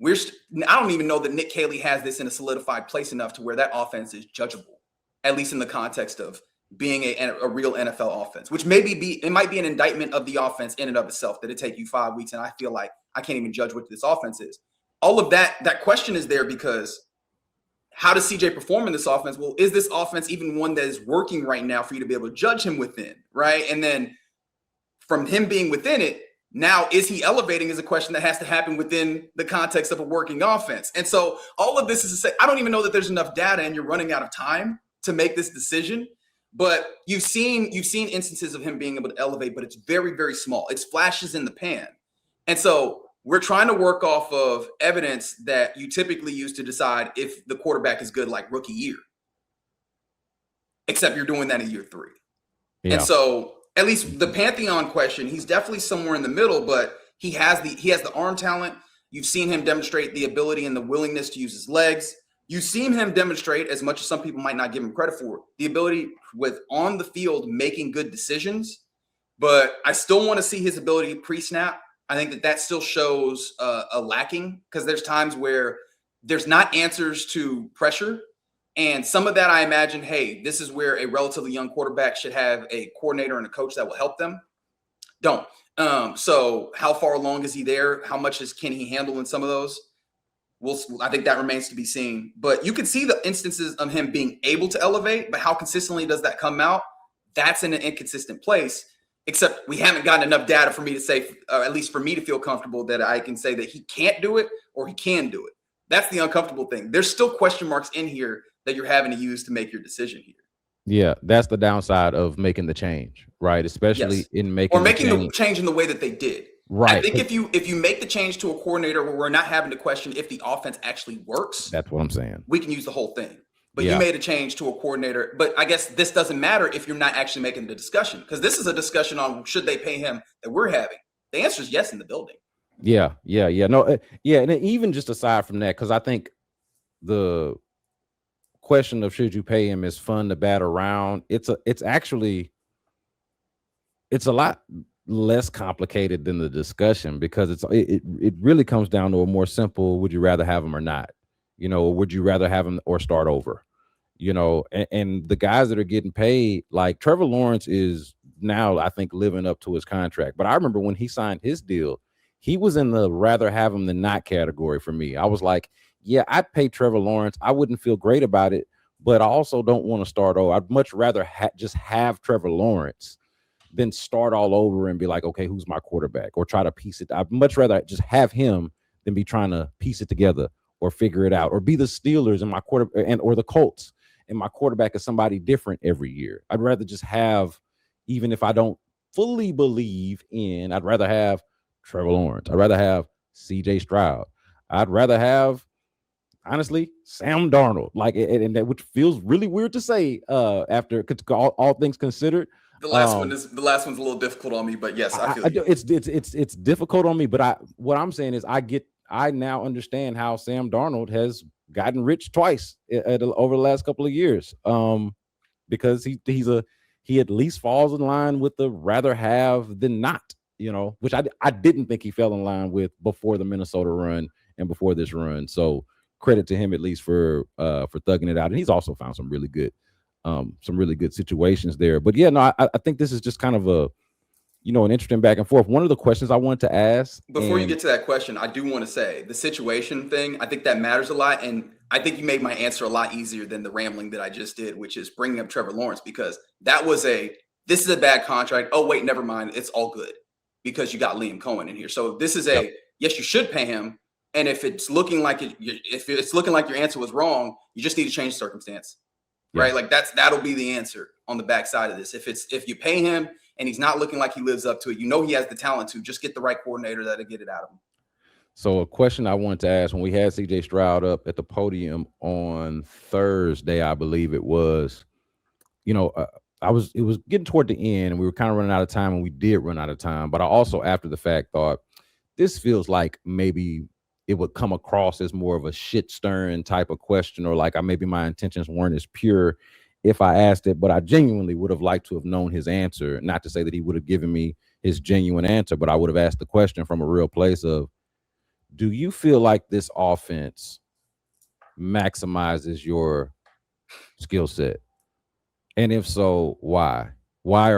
I don't even know that Nick Caley has this in a solidified place enough to where that offense is judgeable, at least in the context of being a real NFL offense, which it might be an indictment of the offense in and of itself, that it take you 5 weeks. And I feel like I can't even judge what this offense is. All of that question is there because how does CJ perform in this offense? Well, is this offense even one that is working right now for you to be able to judge him within, right? And then from him being within it, now is he elevating is a question that has to happen within the context of a working offense. And so all of this is to say, I don't even know that there's enough data and you're running out of time to make this decision. But you've seen instances of him being able to elevate, but it's very, very small. It's flashes in the pan. And so we're trying to work off of evidence that you typically use to decide if the quarterback is good, like rookie year. Except you're doing that in year 3. Yeah. And so at least the Pantheon question, he's definitely somewhere in the middle, but he has the arm talent. You've seen him demonstrate the ability and the willingness to use his legs. You've seen him demonstrate, as much as some people might not give him credit for, the ability with on the field making good decisions. But I still want to see his ability pre-snap. I think that still shows a lacking because there's times where there's not answers to pressure. And some of that I imagine, hey, this is where a relatively young quarterback should have a coordinator and a coach that will help them. Don't. So how far along is he there? How much can he handle in some of those? I think that remains to be seen. But you can see the instances of him being able to elevate, but how consistently does that come out? That's in an inconsistent place. Except we haven't gotten enough data for me to say, or at least for me to feel comfortable that I can say that he can't do it or he can do it. That's the uncomfortable thing. There's still question marks in here that you're having to use to make your decision here. Yeah, that's the downside of making the change, right? Especially in making the change in the way that they did. Right. I think if you make the change to a coordinator where we're not having to question if the offense actually works, that's what I'm saying. We can use the whole thing. But you made a change to a coordinator. But I guess this doesn't matter if you're not actually making the discussion, because this is a discussion on should they pay him that we're having. The answer is yes in the building. Yeah. No, and even just aside from that, because I think the question of should you pay him is fun to bat around. It's a lot less complicated than the discussion, because it really comes down to a more simple: would you rather have him or not? Would you rather have him or start over? And the guys that are getting paid, like Trevor Lawrence is now, I think, living up to his contract. But I remember when he signed his deal, he was in the rather have him than not category for me. I was like, yeah, I'd pay Trevor Lawrence. I wouldn't feel great about it, but I also don't want to start over. I'd much rather just have Trevor Lawrence than start all over and be like, okay, who's my quarterback, or try to piece it. I'd much rather just have him than be trying to piece it together or figure it out, or be the Steelers and my quarterback, or the Colts and my quarterback is somebody different every year. I'd rather just have, even if I don't fully believe in, I'd rather have Trevor Lawrence. I'd rather have CJ Stroud. I'd rather have, honestly, Sam Darnold. Like, and that, which feels really weird to say after all things considered. The last one's a little difficult on me, but yes, I feel you. It's difficult on me, but what I'm saying is I now understand how Sam Darnold has gotten rich twice over the last couple of years, because he at least falls in line with the rather have than not, which I didn't think he fell in line with before the Minnesota run and before this run. So credit to him at least for thugging it out, and he's also found some really good situations there. But yeah, no, I think this is just kind of an interesting back and forth. One of the questions I wanted to ask before you get to that question, I do want to say the situation thing, I think that matters a lot. And I think you made my answer a lot easier than the rambling that I just did, which is bringing up Trevor Lawrence, because this is a bad contract. Oh, wait, never mind. It's all good because you got Liam Cohen in here. So this is yes, you should pay him. And if it's looking like your answer was wrong, you just need to change the circumstance, right? Like that'll be the answer on the backside of this. If you pay him and he's not looking like he lives up to it, he has the talent to just get the right coordinator that'll get it out of him. So a question I wanted to ask, when we had CJ Stroud up at the podium on Thursday, I believe it was, it was getting toward the end and we were kind of running out of time, and we did run out of time. But I also, after the fact, thought this feels like maybe it would come across as more of a shit stirring type of question, or like maybe my intentions weren't as pure if I asked it, but I genuinely would have liked to have known his answer. Not to say that he would have given me his genuine answer, but I would have asked the question from a real place of, do you feel like this offense maximizes your skill set? And if so, why? Why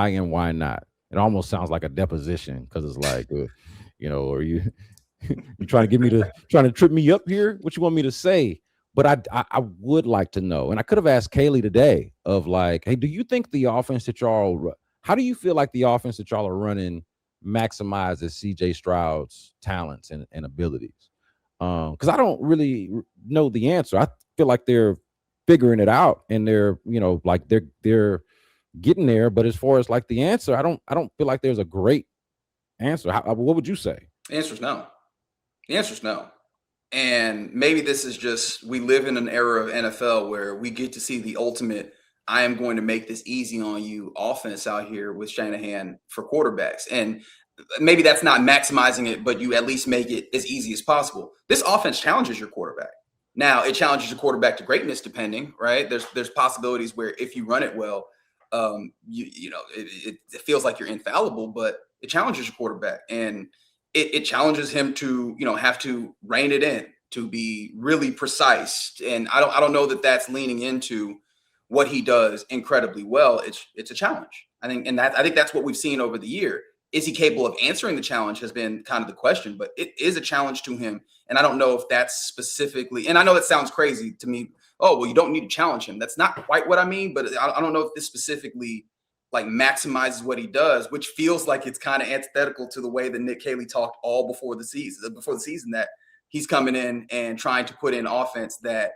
and why not? It almost sounds like a deposition, because it's like, are you trying to trip me up here? What you want me to say? But I would like to know, and I could have asked Kaylee today of like, hey, do you think the offense that how do you feel like the offense that y'all are running maximizes CJ Stroud's talents and abilities? Because I don't really know the answer. I feel like they're figuring it out, and they're they're getting there. But as far as like the answer, I don't feel like there's a great answer. What would you say? The answer is no. And maybe this is just, we live in an era of NFL where we get to see the ultimate, I am going to make this easy on you offense out here with Shanahan for quarterbacks. And maybe that's not maximizing it, but you at least make it as easy as possible. This offense challenges your quarterback. Now, it challenges your quarterback to greatness, depending, right? There's possibilities where if you run it well, it feels like you're infallible, but it challenges your quarterback. And it challenges him to, have to rein it in, to be really precise. And I don't know that that's leaning into what he does incredibly well. It's a challenge. I think that's what we've seen over the year. Is he capable of answering the challenge has been kind of the question, but it is a challenge to him. And I don't know if that's specifically, and I know that sounds crazy to me. Oh, well, you don't need to challenge him. That's not quite what I mean, but I don't know if this specifically like maximizes what he does, which feels like it's kind of antithetical to the way that Nick Caley talked all before the season, that he's coming in and trying to put in offense that,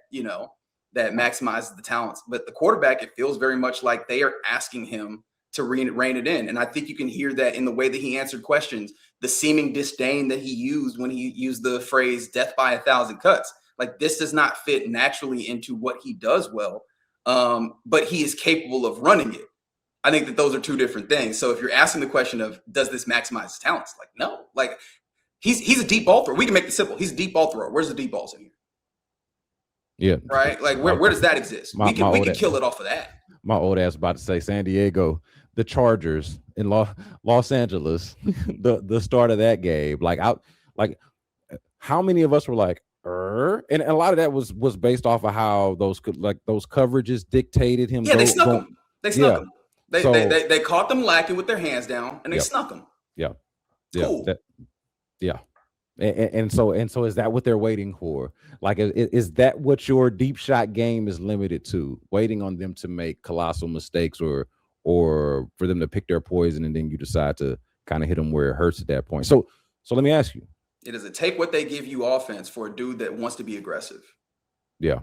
that maximizes the talents. But the quarterback, it feels very much like they are asking him to rein it in. And I think you can hear that in the way that he answered questions, the seeming disdain that he used when he used the phrase death by 1,000 cuts. Like, this does not fit naturally into what he does well, but he is capable of running it. I think that those are two different things. So if you're asking the question of, does this maximize his talents? Like, no. Like, he's a deep ball thrower. We can make it simple. He's a deep ball thrower. Where's the deep balls in here? Yeah. Right? Like, where does that exist? We can kill it off of that. My old ass about to say San Diego, the Chargers in Los Angeles, the start of that game. Like, how many of us were like, and a lot of that was based off of how those coverages dictated him. Yeah, they snuck him. They snuck him. They caught them lacking with their hands down, and they snuck them. Yeah. Cool. And so is that what they're waiting for? Like, is that what your deep shot game is limited to? Waiting on them to make colossal mistakes or for them to pick their poison, and then you decide to kind of hit them where it hurts at that point. So let me ask you. Does it take what they give you offense for a dude that wants to be aggressive? Yeah.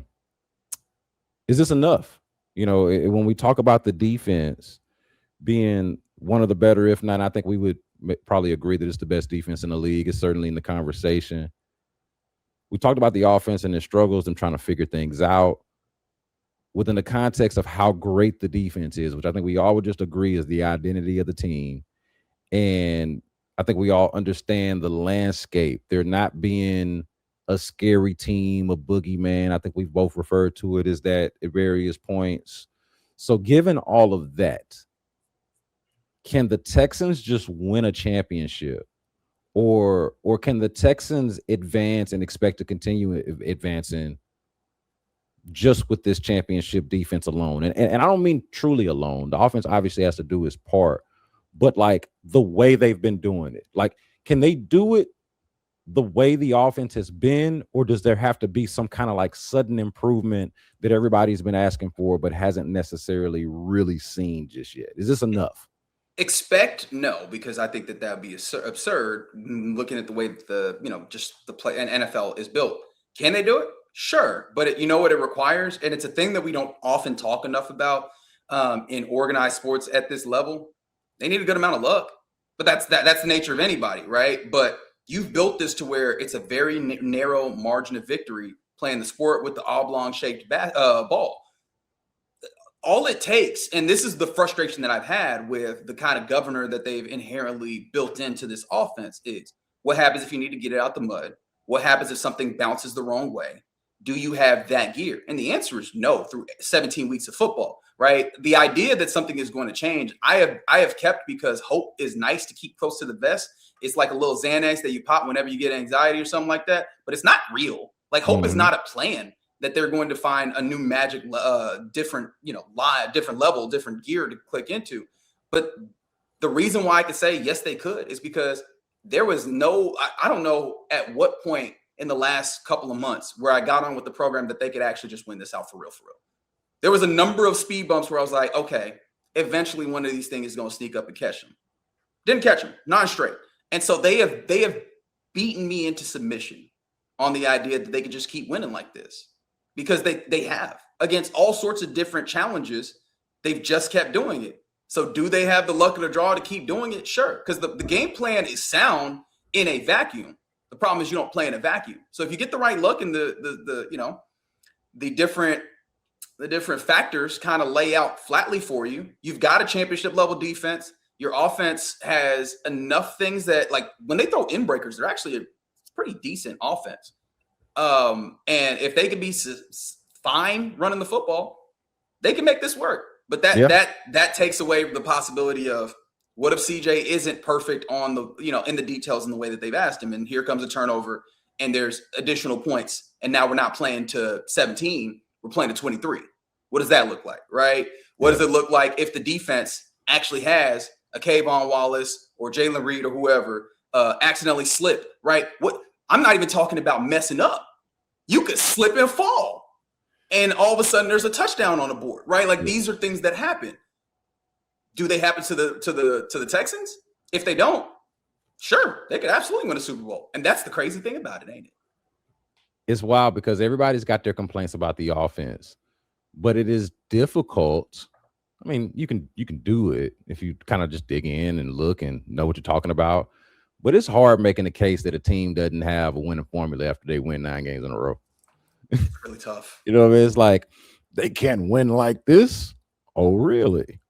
Is this enough? When we talk about the defense being one of the better, if not, I think we would probably agree that it's the best defense in the league. It's certainly in the conversation. We talked about the offense and their struggles, them trying to figure things out within the context of how great the defense is, which I think we all would just agree is the identity of the team. And I think we all understand the landscape. They're not being a scary team, a boogeyman. I think we've both referred to it as that at various points. So given all of that, can the Texans just win a championship? Or can the Texans advance and expect to continue advancing just with this championship defense alone? And I don't mean truly alone. The offense obviously has to do its part, but like the way they've been doing it. Like, can they do it the way the offense has been, or does there have to be some kind of like sudden improvement that everybody's been asking for but hasn't necessarily really seen just yet? Is this enough? Expect no, because I think that would be absurd looking at the way that just the play and NFL is built. Can they do it? Sure. But you know what it requires? And it's a thing that we don't often talk enough about in organized sports at this level. They need a good amount of luck, but that's the nature of anybody, right? But you've built this to where it's a very narrow margin of victory playing the sport with the oblong-shaped ball. All it takes, and this is the frustration that I've had with the kind of governor that they've inherently built into this offense, is what happens if you need to get it out the mud? What happens if something bounces the wrong way? Do you have that gear? And the answer is no through 17 weeks of football, right? The idea that something is going to change, I have kept, because hope is nice to keep close to the vest. It's like a little Xanax that you pop whenever you get anxiety or something like that, but it's not real. Like, hope is not a plan that they're going to find a new magic, different level, different gear to click into. But the reason why I could say yes, they could, is because there was I don't know at what point in the last couple of months where I got on with the program that they could actually just win this out for real. There was a number of speed bumps where I was like, okay, eventually one of these things is going to sneak up and catch them. Didn't catch them, 9 straight. And so they have beaten me into submission on the idea that they could just keep winning like this, because they have, against all sorts of different challenges. They've just kept doing it. So do they have the luck of the draw to keep doing it? Sure. Because the game plan is sound in a vacuum. The problem is you don't play in a vacuum. So if you get the right luck and the different factors kind of lay out flatly for you, you've got a championship level defense. Your offense has enough things that, like, when they throw in breakers, they're actually a pretty decent offense. And if they can be fine running the football, they can make this work. But that takes away the possibility of, what if CJ isn't perfect on the, in the details in the way that they've asked him, and here comes a turnover and there's additional points, and now we're not playing to 17, we're playing to 23. What does that look like, right? What does it look like if the defense actually has a Kayvon Wallace or Jalen Reed or whoever accidentally slip, right? I'm not even talking about messing up. You could slip and fall, and all of a sudden there's a touchdown on the board, right? Like these are things that happen. Do they happen to the Texans? If they don't, sure, they could absolutely win a Super Bowl. And that's the crazy thing about it, ain't it? It's wild because everybody's got their complaints about the offense, but it is difficult. I mean, you can do it if you kind of just dig in and look and know what you're talking about. But it's hard making the case that a team doesn't have a winning formula after they win 9 games in a row. It's really tough. You know what I mean? It's like they can't win like this. Oh, really?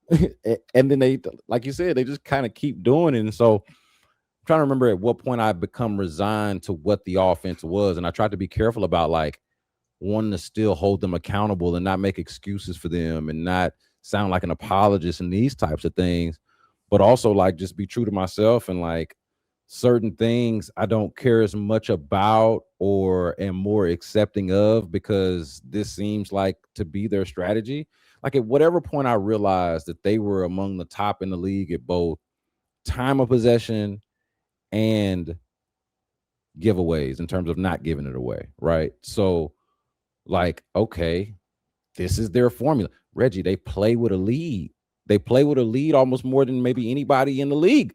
And then they, like you said, they just kind of keep doing it. And so I'm trying to remember at what point I've become resigned to what the offense was. And I tried to be careful about like wanting to still hold them accountable and not make excuses for them and not sound like an apologist and these types of things, but also like just be true to myself and like certain things I don't care as much about or am more accepting of because this seems like to be their strategy. Like at whatever point I realized that they were among the top in the league at both time of possession and giveaways in terms of not giving it away, right? So like, okay, this is their formula. Reggie, they play with a lead. They play with a lead almost more than maybe anybody in the league.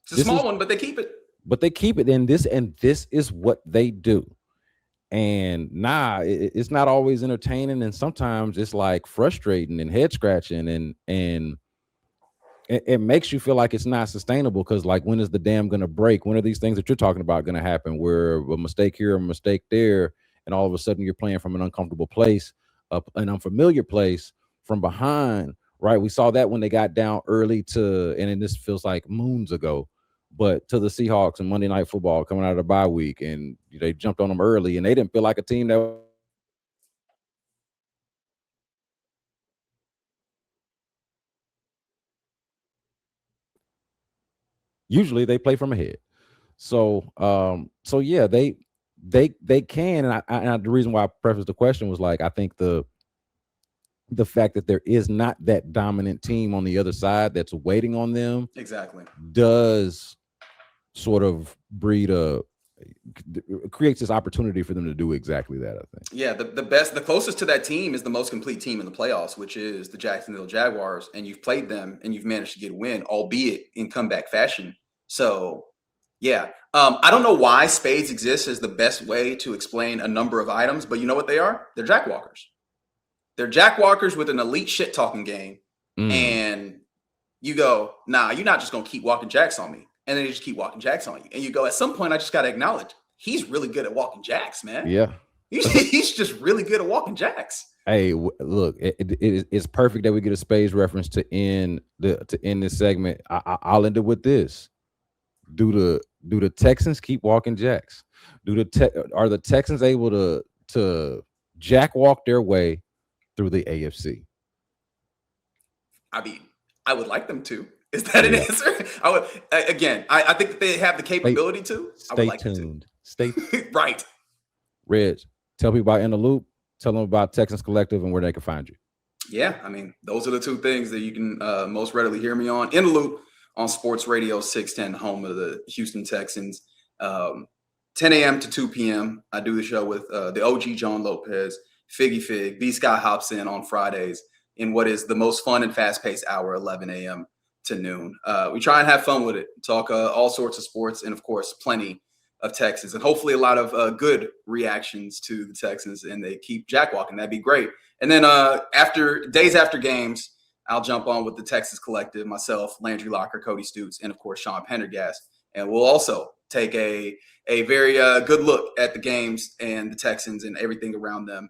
It's a small one, but they keep it. But they keep it. And this is what they do. And it's not always entertaining. And sometimes it's like frustrating and head scratching. And it makes you feel like it's not sustainable because like, when is the dam going to break? When are these things that you're talking about going to happen where a mistake here, a mistake there, and all of a sudden you're playing from an uncomfortable place, an unfamiliar place from behind, right? We saw that when they got down early and then this feels like moons ago, but to the Seahawks and Monday Night Football coming out of the bye week, and they jumped on them early, and they didn't feel like a team that usually they play from ahead. So yeah, they can, and the reason why I prefaced the question was like I think the fact that there is not that dominant team on the other side that's waiting on them exactly does sort of creates this opportunity for them to do exactly that, I think. Yeah, the closest to that team is the most complete team in the playoffs, which is the Jacksonville Jaguars, and you've played them and you've managed to get a win, albeit in comeback fashion. So yeah, I don't know why spades exist as the best way to explain a number of items, but you know what they are? They're jackwalkers. They're jackwalkers with an elite shit talking game. And you go, nah, you're not just going to keep walking jacks on me. And then they just keep walking jacks on you. And you go, at some point, I just got to acknowledge he's really good at walking jacks, man. Yeah. He's just really good at walking jacks. Hey, look, it's perfect that we get a spades reference to end this segment. I'll end it with this. Do the Texans keep walking jacks? Are the Texans able to jack walk their way through the AFC? I mean, I would like them to. Is that an answer? I think that they have the capability to. Stay tuned. Stay right. Reg, tell people about In the Loop. Tell them about Texans Collective and where they can find you. Yeah, I mean, those are the two things that you can most readily hear me on. In the Loop on Sports Radio 610, home of the Houston Texans. 10 a.m. to 2 p.m. I do the show with the OG John Lopez, Figgy Fig. B.Scott hops in on Fridays in what is the most fun and fast-paced hour, 11 a.m. to noon. We try and have fun with it, talk all sorts of sports, and of course, plenty of Texans, and hopefully a lot of good reactions to the Texans, and they keep jackwalking. That'd be great. And then after games, I'll jump on with the Texas Collective, myself, Landry Locker, Cody Stutes, and of course, Sean Pendergast. And we'll also take a very good look at the games and the Texans and everything around them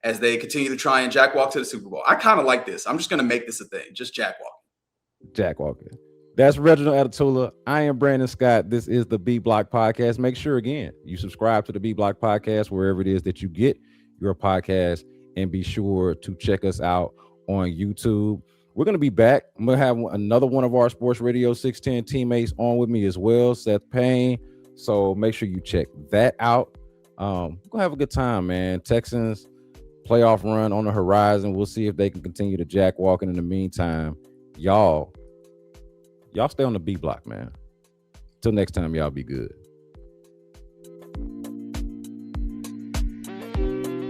as they continue to try and jackwalk to the Super Bowl. I kind of like this. I'm just going to make this a thing, just jackwalk. Jackwalking. That's Reginald Adetula. I am Brandon Scott. This is the B-Block Podcast. Make sure, again, you subscribe to the B-Block Podcast wherever it is that you get your podcast, and be sure to check us out on YouTube. We're going to be back. I'm going to have another one of our Sports Radio 610 teammates on with me as well, Seth Payne. So make sure you check that out. We're going to have a good time, man. Texans playoff run on the horizon. We'll see if they can continue to jackwalking. In the meantime, y'all Y'all stay on the B block, man. Till next time, y'all be good.